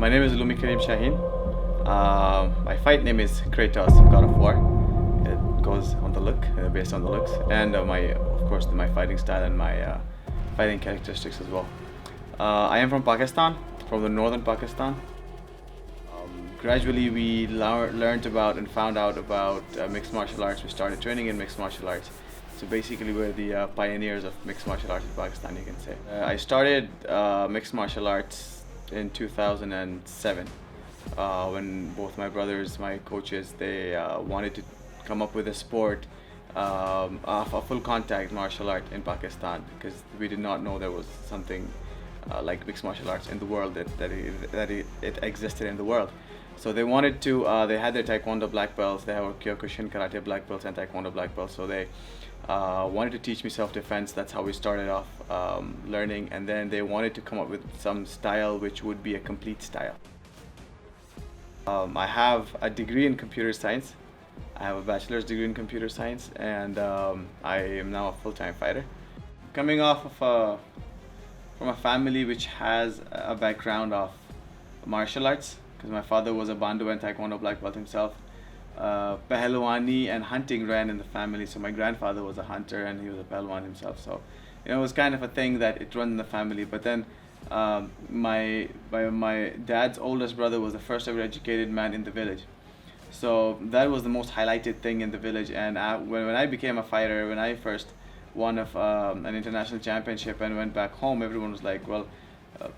My name is Uloomi Karim Shaheen. My fight name is Kratos, God of War. It goes on the look, based on the looks, and of course, my fighting style and my fighting characteristics as well. I am from Pakistan, from the northern Pakistan. Gradually, we learned about and found out about mixed martial arts. We started training in mixed martial arts. So basically, we're the pioneers of mixed martial arts in Pakistan, you can say. I started mixed martial arts in 2007 when both my brothers, my coaches, they wanted to come up with a sport of a full contact martial art in Pakistan, because we did not know there was something like mixed martial arts in the world, that it existed in the world. So they wanted to, they had their Taekwondo black belts, they have Kyokushin Karate black belts and Taekwondo black belts, so they wanted to teach me self-defense. That's how we started off learning, and then they wanted to come up with some style which would be a complete style. I have a degree in computer science. I have a bachelor's degree in computer science, and I am now a full-time fighter. Coming off of from a family which has a background of martial arts, because my father was a Bandu and Taekwondo black belt himself. Pahalwani and hunting ran in the family, so my grandfather was a hunter and he was a Pahalwan himself. So, it was kind of a thing that it runs in the family. But then, my dad's oldest brother was the first ever educated man in the village. So that was the most highlighted thing in the village. And when I became a fighter, when I first won an international championship and went back home, everyone was like, well,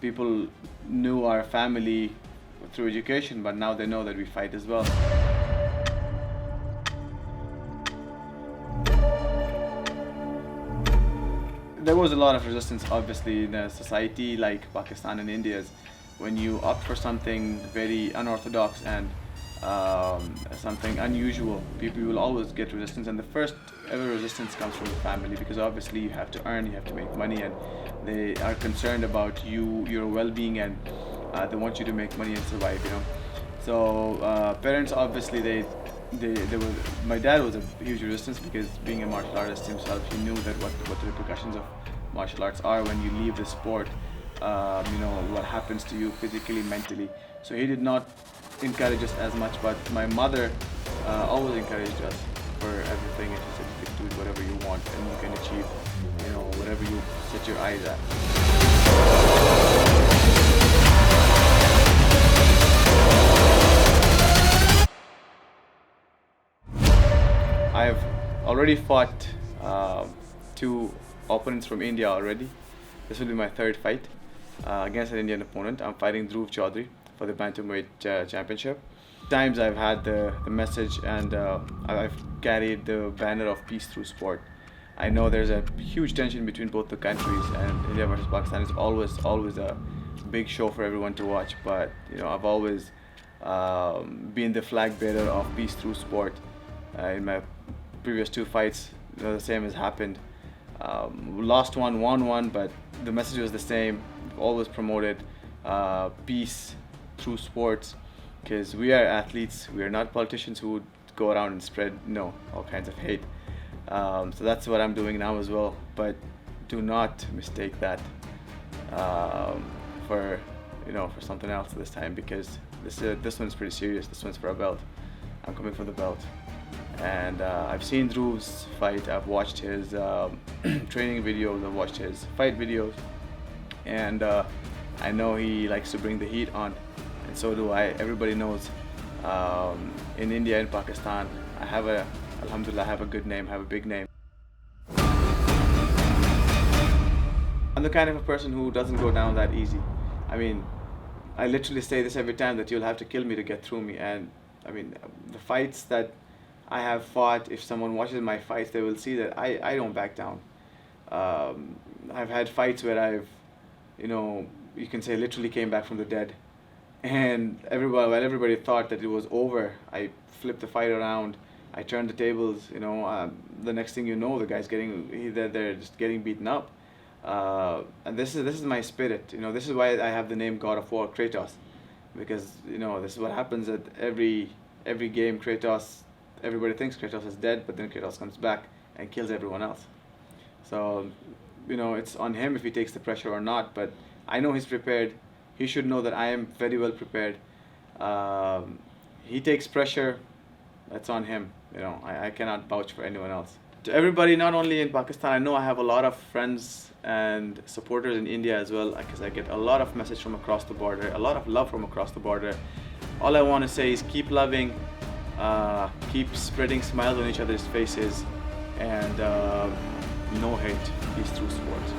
people knew our family through education, but now they know that we fight as well. There was a lot of resistance, obviously, in a society like Pakistan and India's. When you opt for something very unorthodox and something unusual, people will always get resistance, and the first ever resistance comes from the family, because obviously you have to earn, you have to make money, and they are concerned about your well-being, and they want you to make money and survive, So parents, obviously, they were. My dad was a huge resistance, because being a martial artist himself, he knew that what the repercussions of martial arts are when you leave the sport. What happens to you physically, mentally. So he did not encourage us as much, but my mother always encouraged us for everything, and she said you can do whatever you want and you can achieve, whatever you set your eyes at. I have already fought two opponents from India already. This will be my third fight against an Indian opponent. I'm fighting Dhruv Chaudhary for the Bantamweight Championship. Times I've had the message, and I've carried the banner of peace through sport. I know there's a huge tension between both the countries, and India versus Pakistan is always a big show for everyone to watch. But I've always been the flag bearer of peace through sport. In my previous two fights, the same has happened. Lost one, won one, but the message was the same. Always promoted peace through sports, because we are athletes. We are not politicians who would go around and spread all kinds of hate. So that's what I'm doing now as well. But do not mistake that for something else this time, because this one's pretty serious. This one's for a belt. I'm coming for the belt. And I've seen Dhruv's fight. I've watched his training videos. I've watched his fight videos, and I know he likes to bring the heat on, and so do I. Everybody knows in India and Pakistan, Alhamdulillah, I have a good name, I have a big name. I'm the kind of a person who doesn't go down that easy. I literally say this every time, that you'll have to kill me to get through me. And the fights that I have fought, if someone watches my fights, they will see that I don't back down. I've had fights where I've, you can say, literally came back from the dead. And while everybody thought that it was over, I flipped the fight around. I turned the tables. The next thing you know, the guy's they're just getting beaten up. And this is my spirit. This is why I have the name God of War, Kratos, because this is what happens at every game. Kratos. Everybody thinks Kratos is dead, but then Kratos comes back and kills everyone else. So, it's on him if he takes the pressure or not, but I know he's prepared. he should know that I am very well prepared. He takes pressure, that's on him. I cannot vouch for anyone else. To everybody, not only in Pakistan, I know I have a lot of friends and supporters in India as well, because I get a lot of message from across the border, a lot of love from across the border. All I want to say is keep loving, keep spreading smiles on each other's faces, and no hate. Peace through sports.